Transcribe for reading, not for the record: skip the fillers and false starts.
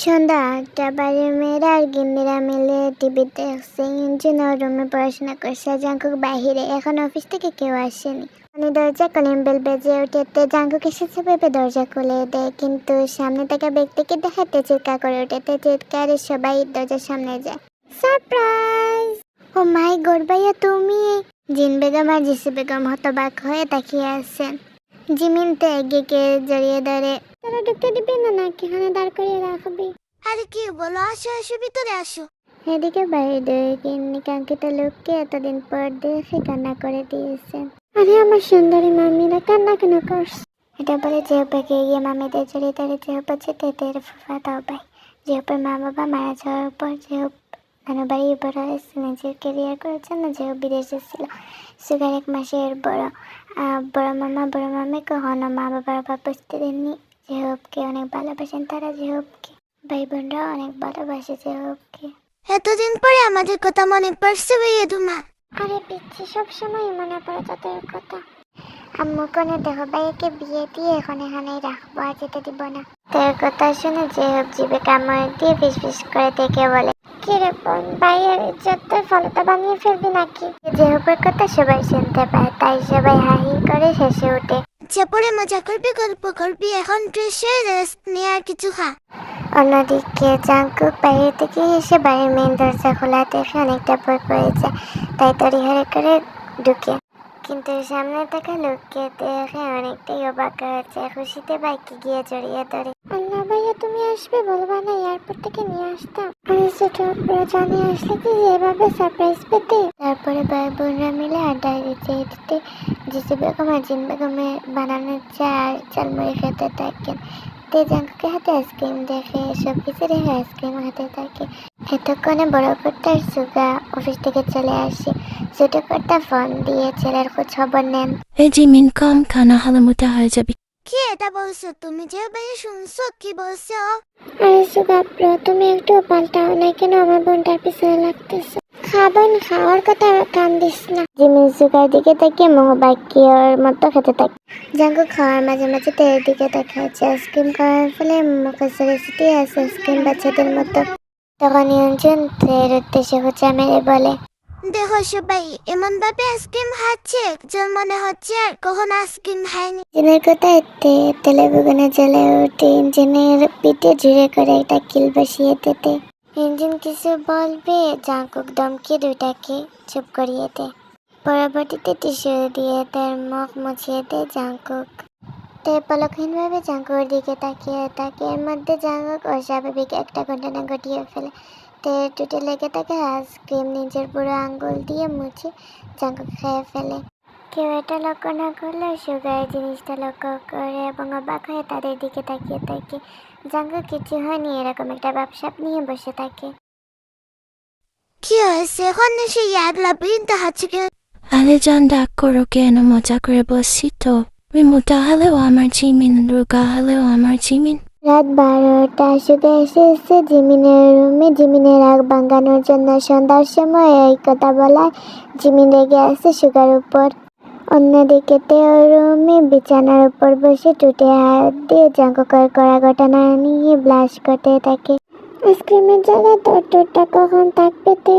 সন্ধ্যা ৮টা বাড়ির মেয়েরা আর গিন্নিরা মিলে টিভি দেখছে। ইঞ্জিন ওর রুমে পড়াশোনা করছে, জাঙ্কুক বাহিরে। এখন অফিস থেকে কেউ আসেনি। উনি দরজা কলিং বেল বেজে উঠেতে জাঙ্কুক এসেছে ভেবে দরজা খুলে দেয়, কিন্তু সামনে থাকা ব্যক্তিকে দেখাতে চিৎকার করে উঠেতে চিৎকারে সবাই দরজার সামনে যায়। সারপ্রাইজ! ও মাই গড ভাইয়া, তুমি? জিন বেগম আর জিসি বেগম হতবাক হয়ে তাকিয়ে আছেন। জিমিন তো এগিয়ে জড়িয়ে ধরে, তারা ঢুকতে দিবি না নাকি এখানে দাঁড় করিয়ে রাখবি? আরে কি বলো, আসো আসো, ভিতরে আসো। এদিকে বাইরে গিন্নি কাঙ্ক্ষিত লোককে এতদিন পর দেখে কান্না করে দিয়েছেন। আরে আমার সুন্দরী মামিরা কান্না কেন করছে? এটা বলে জেহপাকে গিয়ে মামিদের জড়িয়ে ধরে জেহপা যেতে তেরে ফুফাতাও ভাই। জেহপার মা বাবা মারা যাওয়ার পর জেহপ নানুবাড়ি বড় হয়েছে, নিজের কেরিয়ার করার জন্য জেহপ বিদেশে ছিল। সুগার 1 মাসের বড়। বড় মামা বড় মামি কখনো মা বাবার অভাব বুঝতে দেননি। জেহপকে অনেক ভালোবাসেন তারা। জেহপকে ভাই বোনরা অনেক ভালোবাসে জেহপকে। এতদিন পরে আমাদের কথা মনে পড়ছে ভাইয়া তোমার? আরে পিচ্ছি, সবসময় মনে পড়ে তাদের কথা। আম্মু কোনে দেখো ভাইয়াকে বিয়ে দিয়ে এখন এখানেই রাখবো, আর যেতে দিব না। তার কথা শুনে জেহপ জিভে কামড় দিয়ে ফিস করে থেকে বলে, কিরে বোন, ভাইয়ের ইজ্জতের ফলতা বানিয়ে ফেলবি নাকি? জেহপের কথা সবাই শুনতে পায়, তাই সবাই হাহি করে হেসে ওঠে। পরে মজা করবি, গল্প করবি, এখন ড্রেস রেস্ট নিয়ে আর কিছু খা। অন্যদিকে জাঙ্কুক বাইরে থেকে এসে বাড়ির মেন দরজা খোলা দেখে অনেকটা ভয় পেয়ে যায়, তাই তড়িঘড়ি করে ঢুকে। কিন্তু সামনে থাকা লোককে দেখে অনেকটাই অবাক হয়েছে। খুশিতে বাইকে গিয়ে জড়িয়ে ধরে। আল্লাহ ভাইয়া, তুমি আসবে বলবা না? এয়ারপোর্ট থেকে নিয়ে আসতাম। আমি সেটা পুরো জানিয়ে আসলে কি এভাবে সারপ্রাইজ পেতে? তারপরে ভাই বোনরা মিলে আড্ডায় দিতে জিসি বেগম আর জিন বেগমের বানানো চা আর চালমুড়ি খেতে থাকেন। জাঙ্কুকের হাতে আইসক্রিম দেখে সব কিছু রেখে আইসক্রিম হাতে থাকে। এতক্ষণে বড় কর্তা আর সুগা অফিস থেকে চলে আসে। ছোট কর্তা ফোন দিয়ে ছেলের খোঁজ খবর নেন। এই জিমিন কম খানা হলে মোটা হয়ে যাবি। কি এটা বলছো তুমি? যে ভাইয়া শুনছো কি বলছো? আরে সুগা ব্রো, তুমি একটু পাল্টাও না কেন? আমার বোনটার পিছনে লাগতেছে। খাবেন, খাওয়ার কথা কান দিস না। জিমিন সুগার দিকে তাকিয়ে মোহবাক্যর মতো খেতে থাকে। জাঙ্কুক খাওয়ার মাঝে মাঝে তেলের দিকে তাকাচ্ছে। আইসক্রিম খাওয়ার ফলে মুখে সেরেসিটি আছে আইসক্রিম বাচ্চাদের মতো। তখন নিয়ন্ত্রণ তের উদ্দেশ্যে খোঁচা মেরে বলে, দেখো সবাই এমন ভাবে আইসক্রিম খাচ্ছে যেন মনে হচ্ছে আর কখনো আইসক্রিম খায়নি। ইঞ্জিনের কথায় তেলে বেগুনে জ্বলে ওঠে। ইঞ্জিনের পিঠে ঝুড়ে করে একটা কিল বসিয়ে দিতে ইঞ্জিন কিছু বলবে, জাঙ্কুক ধমকি দুইটাকে চুপ করিয়ে দেয়। পরবর্তীতে টিস্যু দিয়ে তার মুখ মুছিয়ে দেয় জাঙ্কুক। তাই পলকহীনভাবে জাঙ্কুকের দিকে তাকিয়ে থাকে। এর মধ্যে জাঙ্কুক অস্বাভাবিক একটা ঘটনা ঘটিয়ে ফেলে। তেল টুটে লেগে থাকে আইসক্রিম নিজের বুড়ো আঙ্গুল দিয়ে মুছে জাঙ্কুক খেয়ে ফেলে। কেউ এটা লক্ষ্য না করলেও সুগার জিনিসটা লক্ষ্য করে এবং অবাক হয়ে তাদের দিকে তাকিয়ে থাকে। জাঙ্কুক কিছু হয়নি এরকম একটা ব্যবসা নিয়ে বসে থাকে। কি হয়েছে এখন? সে ইয়াদ লাবিরিন্থ হচ্ছে কেন? আরে জান, ডাক করো কেন? মজা করে বসছি তো। তুমি মোটা হলেও আমার জিমিন, রোগা হলেও আমার জিমিন। রাত 12টা সুগা এসেছে জিমিনের রুমে জিমিনের রাগ ভাঙানোর জন্য। সন্ধ্যার সময় এই কথা বলায় জিমিন রেগে আছে সুগার উপর। অন্যদিকে তেও রুমে বিছানার উপর বসে টুটে হাত দিয়ে জাঙ্কুকের করা ঘটনা নিয়ে ব্লাশ করতে থাকে। আইসক্রিমের জায়গায় তোর ঠোঁটটা কখন থাকবে তে?